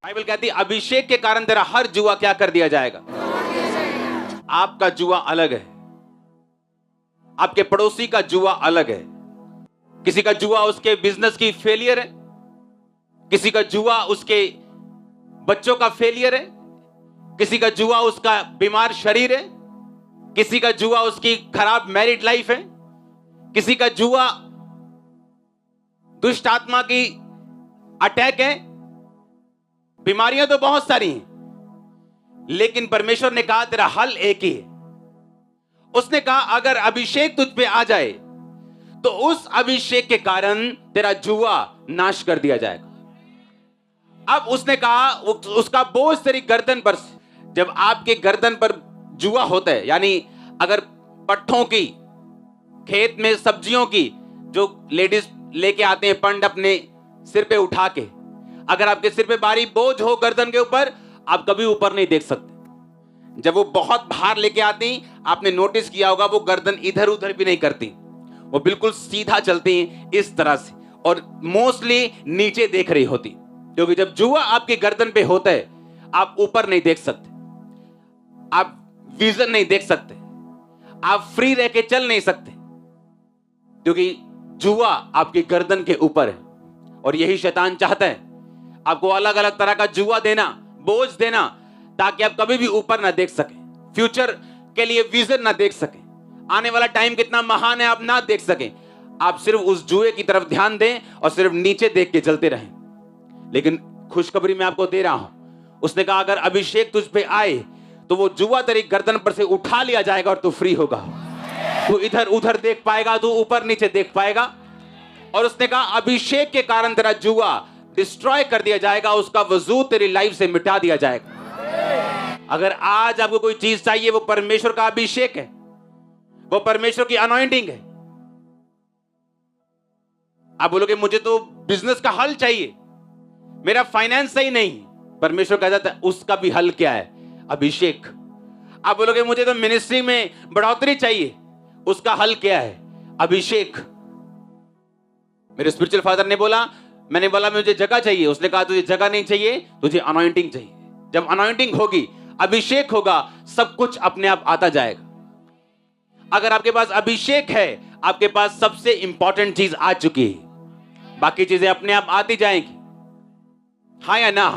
Bible कहती है अभिषेक के कारण तेरा हर जुआ क्या कर दिया जाएगा। आपका जुआ अलग है, आपके पड़ोसी का जुआ अलग है। किसी का जुआ उसके बिजनेस की फेलियर है, किसी का जुआ उसके बच्चों का फेलियर है, किसी का जुआ उसका बीमार शरीर है, किसी का जुआ उसकी खराब मैरिड लाइफ है, किसी का जुआ दुष्ट आत्मा की अटैक है। बीमारियां तो बहुत सारी हैं, लेकिन परमेश्वर ने कहा तेरा हल एक ही है। उसने कहा अगर अभिषेक तुझ पे आ जाए तो उस अभिषेक के कारण तेरा जुआ नाश कर दिया जाएगा। अब उसने कहा उसका बोझ तेरी गर्दन पर। जब आपके गर्दन पर जुआ होता है, यानी अगर पट्ठों की, खेत में सब्जियों की जो लेडीज लेके आते हैं पंड अपने सिर पे उठा के, अगर आपके सिर पे भारी बोझ हो गर्दन के ऊपर, आप कभी ऊपर नहीं देख सकते। जब वो बहुत भार लेके आती, आपने नोटिस किया होगा वो गर्दन इधर उधर भी नहीं करती, वो बिल्कुल सीधा चलती हैं इस तरह से, और मोस्टली नीचे देख रही होती। क्योंकि जब जुआ आपकी गर्दन पे होता है, आप ऊपर नहीं देख सकते, आप विजन नहीं देख सकते, आप फ्री रह के चल नहीं सकते, क्योंकि जुआ आपकी गर्दन के ऊपर है। और यही शैतान चाहता है, आपको अलग अलग तरह का जुआ देना, बोझ देना, ताकि आप कभी भी ऊपर ना देख सके, फ्यूचर के लिए विजन ना देख सके, आने वाला टाइम कितना महान है आप ना देख सके। आप सिर्फ उस जुए की तरफ ध्यान दें और सिर्फ नीचे देख के चलते रहें। लेकिन खुशखबरी मैं आपको दे रहा हूं, उसने कहा अगर अभिषेक तुझ पे आए तो वो जुआ तेरी गर्दन पर से उठा लिया जाएगा और तू फ्री होगा। तू इधर उधर देख पाएगा, तू ऊपर नीचे देख पाएगा। और उसने कहा अभिषेक के कारण तेरा जुआ डिस्ट्रॉय कर दिया जाएगा, उसका वजूद तेरी लाइफ से मिटा दिया जाएगा। अगर आज आपको कोई चीज चाहिए, वो परमेश्वर का अभिषेक है, वो परमेश्वर की अनॉइंटिंग है। आप बोलोगे मुझे तो बिजनेस का हल चाहिए, मेरा फाइनेंस सही नहीं, परमेश्वर कहता है उसका भी हल क्या है, अभिषेक। आप बोलोगे मुझे तो मिनिस्ट्री में बढ़ोतरी चाहिए, उसका हल क्या है, अभिषेक। मेरे स्पिरिचुअल फादर ने बोला, मैंने बोला मुझे जगह चाहिए, उसने कहा तुझे जगह नहीं चाहिए, तुझे अनॉइंटिंग चाहिए। जब अनॉइंटिंग होगी, अभिषेक होगा, सब कुछ अपने आप आता जाएगा। अगर आपके पास अभिषेक है, आपके पास सबसे इंपॉर्टेंट चीज आ चुकी है, बाकी चीजें अपने आप आती जाएंगी। हाँ या ना।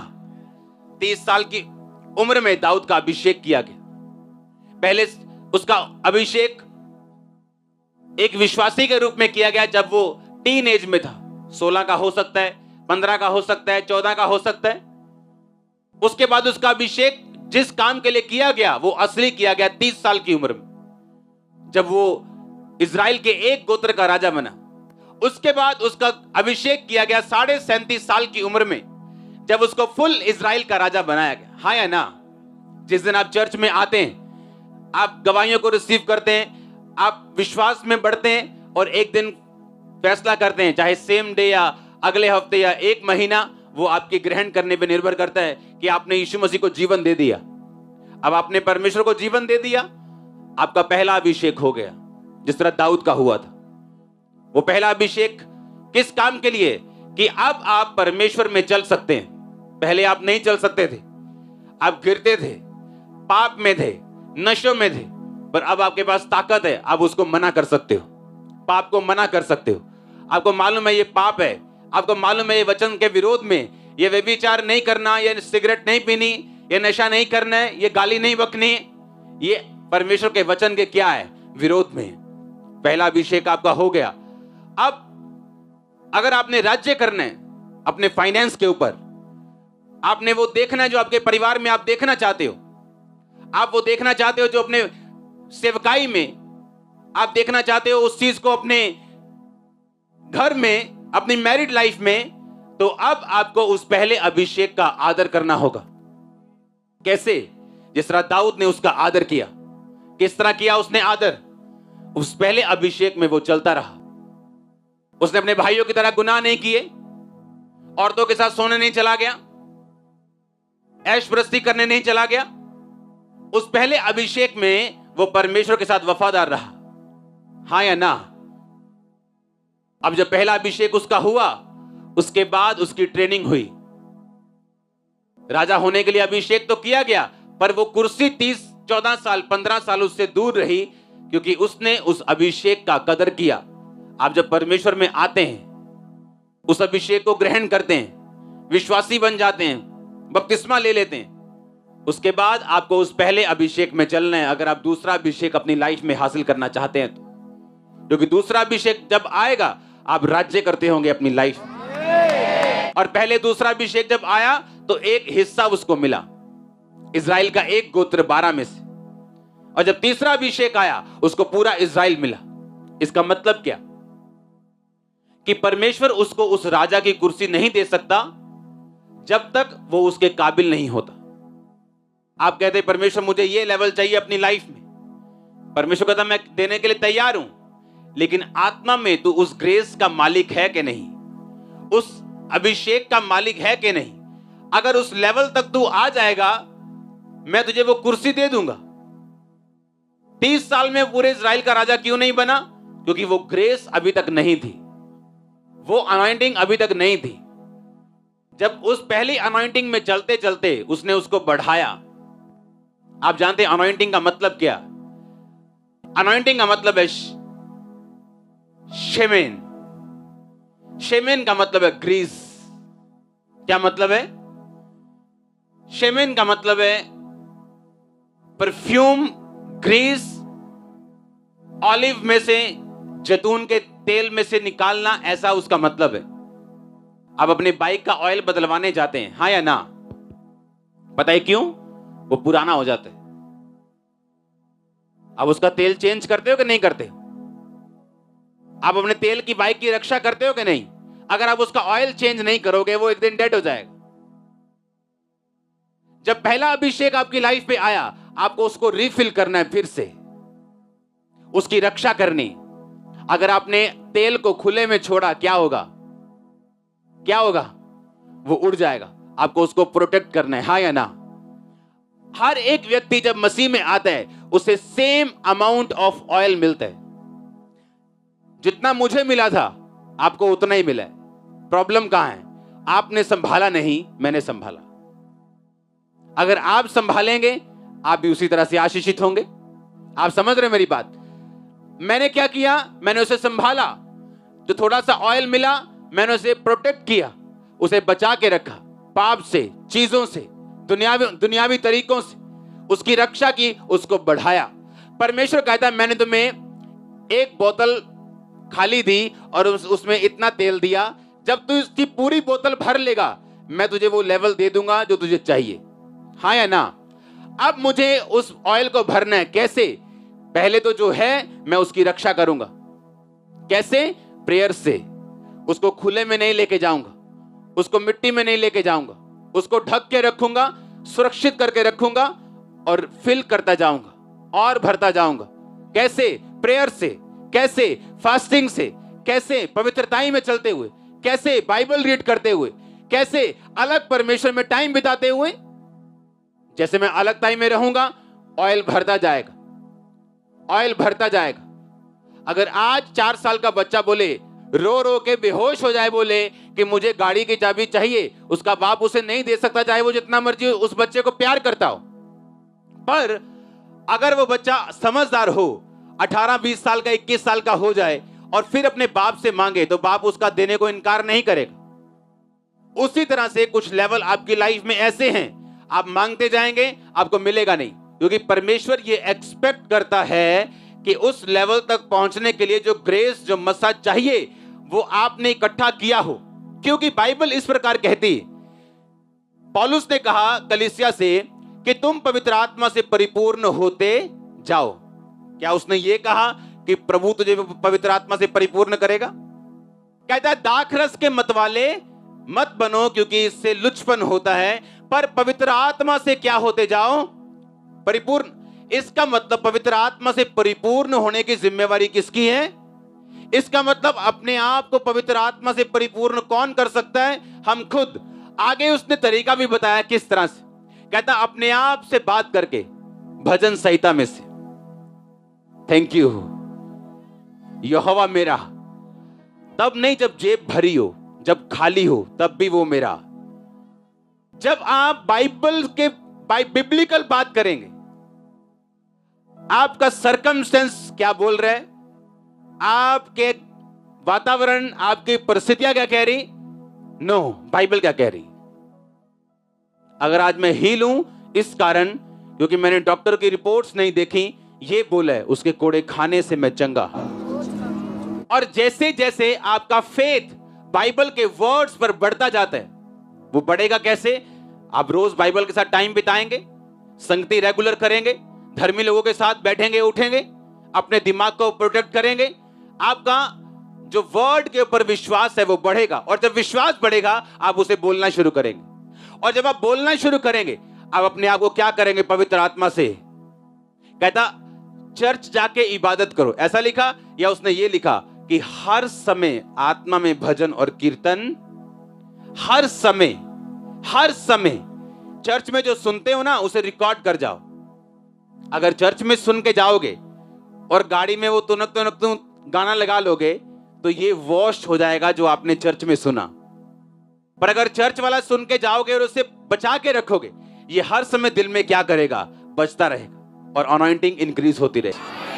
30 साल की उम्र में दाऊद का अभिषेक किया गया। पहले उसका अभिषेक एक विश्वासी के रूप में किया गया जब वो टीन एज में था, 16 का हो सकता है, 15 का हो सकता है, 14 का हो सकता है। उसके बाद उसका अभिषेक जिस काम के लिए किया गया वो असली किया गया 30 साल की उम्र में, जब वो इजराइल के एक गोत्र का राजा बना। उसके बाद उसका अभिषेक किया गया 37.5 साल की उम्र में, जब उसको फुल इजराइल का राजा बनाया गया। हाँ या ना। जिस दिन आप चर्च में आते हैं, आप गवाहियों को रिसीव करते हैं, आप विश्वास में बढ़ते हैं और एक दिन फैसला करते हैं, चाहे सेम डे या अगले हफ्ते या एक महीना, वो आपके ग्रहण करने पे निर्भर करता है कि आपने यीशु मसीह को जीवन दे दिया। अब आपने परमेश्वर को जीवन दे दिया, आपका पहला अभिषेक हो गया, जिस तरह दाऊद का हुआ था। वो पहला अभिषेक किस काम के लिए, कि अब आप परमेश्वर में चल सकते हैं। पहले आप नहीं चल सकते थे, आप गिरते थे, पाप में थे, नशों में थे, पर अब आपके पास ताकत है, आप उसको मना कर सकते हो, पाप को मना कर सकते हो। आपको मालूम है ये पाप है, आपको मालूम है ये वचन के विरोध में, ये व्यभिचार नहीं करना, ये सिगरेट नहीं पीनी, ये नशा नहीं करना है, ये गाली नहीं बकनी, ये परमेश्वर के वचन के क्या है, विरोध में। पहला अभिषेक आपका हो गया। अब अगर आपने राज्य करना है अपने फाइनेंस के ऊपर, आपने वो देखना है जो आपके परिवार में आप देखना चाहते हो, आप वो देखना चाहते हो जो अपने सेवकाई में आप देखना चाहते हो, उस चीज को अपने घर में, अपनी मैरिड लाइफ में, तो अब आपको उस पहले अभिषेक का आदर करना होगा। कैसे? जिस तरह दाऊद ने उसका आदर किया। किस तरह किया उसने आदर? उस पहले अभिषेक में वो चलता रहा। उसने अपने भाइयों की तरह गुनाह नहीं किए, औरतों के साथ सोने नहीं चला गया, ऐशप्रस्ती करने नहीं चला गया। उस पहले अभिषेक में वो परमेश्वर के साथ वफादार रहा। हाँ या ना। अब जब पहला अभिषेक उसका हुआ, उसके बाद उसकी ट्रेनिंग हुई। राजा होने के लिए अभिषेक तो किया गया, पर वो कुर्सी 30, 14 साल, 15 साल उससे दूर रही, क्योंकि उसने उस अभिषेक का कदर किया। आप जब परमेश्वर में आते हैं, उस अभिषेक को ग्रहण करते हैं, विश्वासी बन जाते हैं, बपतिस्मा ले लेते हैं, उसके बाद आपको उस पहले अभिषेक में चलना है, अगर आप दूसरा अभिषेक अपनी लाइफ में हासिल करना चाहते हैं तो। क्योंकि दूसरा अभिषेक जब आएगा, आप राज्य करते होंगे अपनी लाइफ में। और पहले दूसरा अभिषेक जब आया तो एक हिस्सा उसको मिला, इजराइल का एक गोत्र 12 में से। और जब तीसरा अभिषेक आया, उसको पूरा इजराइल मिला। इसका मतलब क्या? कि परमेश्वर उसको उस राजा की कुर्सी नहीं दे सकता जब तक वो उसके काबिल नहीं होता। आप कहते हैं परमेश्वर मुझे ये लेवल चाहिए अपनी लाइफ में, परमेश्वर कहता मैं देने के लिए तैयार हूं, लेकिन आत्मा में तू उस ग्रेस का मालिक है कि नहीं, उस अभिषेक का मालिक है कि नहीं। अगर उस लेवल तक तू आ जाएगा, मैं तुझे वो कुर्सी दे दूंगा। 30 साल में पूरे इजराइल का राजा क्यों नहीं बना? क्योंकि वो ग्रेस अभी तक नहीं थी, वो अनॉइंटिंग अभी तक नहीं थी। जब उस पहली अनॉइंटिंग में चलते चलते उसने उसको बढ़ाया। आप जानते हैं अनॉइंटिंग का मतलब क्या? अनॉइंटिंग का मतलब है शेमेन। शेमेन का मतलब है ग्रीस। क्या मतलब है? शेमेन का मतलब है परफ्यूम, ग्रीस, ऑलिव में से, जैतून के तेल में से निकालना, ऐसा उसका मतलब है। आप अपने बाइक का ऑयल बदलवाने जाते हैं, हाँ या ना? पता है क्यों? वो पुराना हो जाता है। अब उसका तेल चेंज करते हो कि नहीं करते? आप अपने तेल की, बाइक की रक्षा करते हो कि नहीं? अगर आप उसका ऑयल चेंज नहीं करोगे, वो एक दिन डेड हो जाएगा। जब पहला अभिषेक आपकी लाइफ पे आया, आपको उसको रिफिल करना है, फिर से उसकी रक्षा करनी। अगर आपने तेल को खुले में छोड़ा, क्या होगा? क्या होगा? वो उड़ जाएगा। आपको उसको प्रोटेक्ट करना है, हाँ या ना? हर एक व्यक्ति जब मसीह में आता है, उसे सेम अमाउंट ऑफ ऑयल मिलता है। जितना मुझे मिला था, आपको उतना ही मिला है। प्रॉब्लम कहां है? आपने संभाला नहीं, मैंने संभाला। अगर आप संभालेंगे, आप भी उसी तरह से आशीषित होंगे। आप समझ रहे मेरी बात? मैंने क्या किया? मैंने उसे संभाला। जो थोड़ा सा ऑयल मिला, मैंने उसे प्रोटेक्ट किया, उसे बचा के रखा, पाप से, चीजों से, दुनियावी तरीकों से उसकी रक्षा की, उसको बढ़ाया। परमेश्वर कहता है मैंने तुम्हें एक बोतल खाली दी और उसमें इतना तेल दिया, जब तू इसकी पूरी बोतल भर लेगा, मैं तुझे वो लेवल दे दूंगा जो तुझे चाहिए, हाँ या ना? अब मुझे उस ऑयल को भरना है। कैसे? पहले तो जो है मैं उसकी रक्षा करूंगा। कैसे? प्रेयर से। उसको खुले में नहीं लेके जाऊंगा, उसको मिट्टी में नहीं लेके जाऊंगा, उसको ढक के रखूंगा, सुरक्षित करके रखूंगा और फिल करता जाऊंगा और भरता जाऊंगा। कैसे? प्रेयर से। कैसे? फास्टिंग से। कैसे? पवित्रताई में चलते हुए। कैसे? बाइबल रीड करते हुए। कैसे? अलग परमेश्वर में टाइम बिताते हुए। जैसे मैं अलग टाइम में रहूंगा, ऑयल भरता जाएगा, ऑयल भरता जाएगा। अगर आज 4 साल का बच्चा बोले, रो रो के बेहोश हो जाए, बोले कि मुझे गाड़ी की चाबी चाहिए, उसका बाप उसे नहीं दे सकता, चाहे वो जितना मर्जी उस बच्चे को प्यार करता हो। पर अगर वो बच्चा समझदार हो, 18, 20 साल का, 21 साल का हो जाए और फिर अपने बाप से मांगे, तो बाप उसका देने को इनकार नहीं करेगा। उसी तरह से कुछ लेवल आपकी लाइफ में ऐसे हैं, आप मांगते जाएंगे, आपको मिलेगा नहीं, क्योंकि परमेश्वर ये एक्सपेक्ट करता है कि उस लेवल तक पहुंचने के लिए जो ग्रेस, जो मसाज चाहिए, वो आपने इकट्ठा किया हो। क्योंकि बाइबल इस प्रकार कहती, पौलुस ने कहा कलीसिया से कि तुम पवित्र आत्मा से परिपूर्ण होते जाओ। क्या उसने ये कहा कि प्रभु तुझे पवित्र आत्मा से परिपूर्ण करेगा? कहता है दाखरस के मतवाले मत बनो, क्योंकि इससे लुचपन होता है, पर पवित्र आत्मा से क्या होते जाओ? परिपूर्ण। इसका मतलब पवित्र आत्मा से परिपूर्ण होने की जिम्मेवारी किसकी है? इसका मतलब अपने आप को पवित्र आत्मा से परिपूर्ण कौन कर सकता है? हम खुद। आगे उसने तरीका भी बताया किस तरह से। कहता अपने आप से बात करके, भजन संहिता में से, थैंक यू यहोवा मेरा। तब नहीं जब जेब भरी हो, जब खाली हो, तब भी वो मेरा। जब आप बिब्लिकल बात करेंगे, आपका सरकमस्टेंस क्या बोल रहा है, आपके वातावरण, आपकी परिस्थितियां क्या कह रही, नो, बाइबल क्या कह रही। अगर आज मैं हील हूं इस कारण क्योंकि मैंने डॉक्टर की रिपोर्ट्स नहीं देखी, ये बोला है उसके कोड़े खाने से मैं चंगा। और जैसे जैसे आपका फेथ बाइबल के वर्ड्स पर बढ़ता जाता है, वो बढ़ेगा कैसे, आप रोज बाइबल के साथ टाइम बिताएंगे, संगति रेगुलर करेंगे, धर्मी लोगों के साथ बैठेंगे उठेंगे, अपने दिमाग को प्रोटेक्ट करेंगे, आपका जो वर्ड के ऊपर विश्वास है वो बढ़ेगा। और जब विश्वास बढ़ेगा आप उसे बोलना शुरू करेंगे, और जब आप बोलना शुरू करेंगे आप अपने आप को क्या करेंगे, पवित्र आत्मा से। कहता चर्च जाके इबादत करो, ऐसा लिखा, या उसने ये लिखा कि हर समय आत्मा में भजन और कीर्तन, हर समय चर्च में जो सुनते हो ना उसे रिकॉर्ड कर जाओ। अगर चर्च में सुन के जाओगे और गाड़ी में वो तुनक गाना लगा लोगे तो ये वॉश हो जाएगा जो आपने चर्च में सुना। पर अगर चर्च वाला सुन के जाओगे और उसे बचा के रखोगे, ये हर समय दिल में क्या करेगा, बचता रहेगा और अनॉइंटिंग इंक्रीज होती रहेगी।